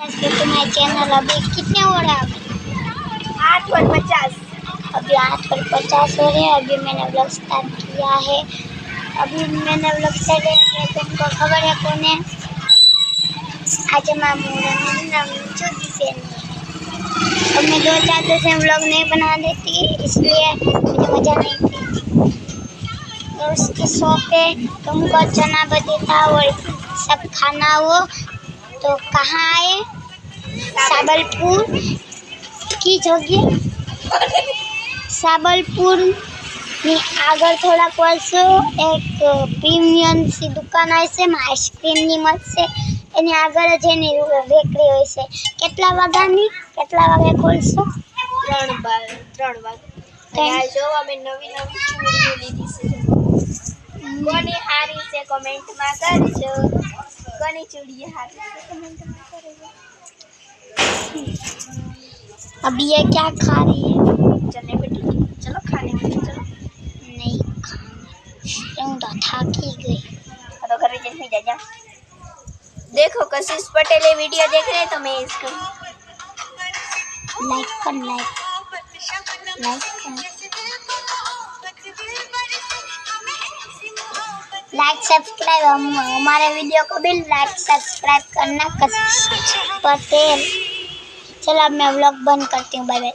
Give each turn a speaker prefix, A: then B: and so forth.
A: तुम्हारा चैनल अभी कितने हो रहे हैं?
B: 8:50।
A: अभी 8:50 हो रहे हैं। अभी मैंने व्लॉग स्टार्ट किया है। तुमको खबर है कौन है? आज मैं चौथी पहनी है। अब मैं 2-4 दिन से व्लॉग नहीं बना देती, इसलिए मुझे मजा नहीं थी। और उसके शो पे तुमको चना बटेटा और सब खाना हो तो कहाँ आए? साबलपुर की जगह साबलपुर ની આગળ થોડાક વર્ષો એક પ્રીમિયમ સી દુકાન હશે, આઈસ્ક્રીમની મળશે. એની આગળ જ એની બેકરી હોય છે. કેટલા વાગ્યાની? કેટલા વાગે ખોલશો?
B: 3 વાગે. અહીંયા જો અમે નવી ચૂડીઓ લીધી છે. કોની હારી છે કમેન્ટમાં કરજો. કોની ચૂડી હારી છે કમેન્ટમાં કરજો.
A: अभी ये क्या खा रही है?
B: चने बेटी चलो खाने के लिए चलो।
A: नहीं खाना, मैं तो थाकी गई।
B: तो घर में जा जा। देखो कशिश पटेल ये वीडियो देख रहे हैं तो मैं इसको
A: लाइक कर लाइक सब्सक्राइब हमारे वीडियो को भी लाइक सब्सक्राइब करना कशिश पटेल। चलो अब मैं व्लॉग बंद करती हूँ। Bye bye.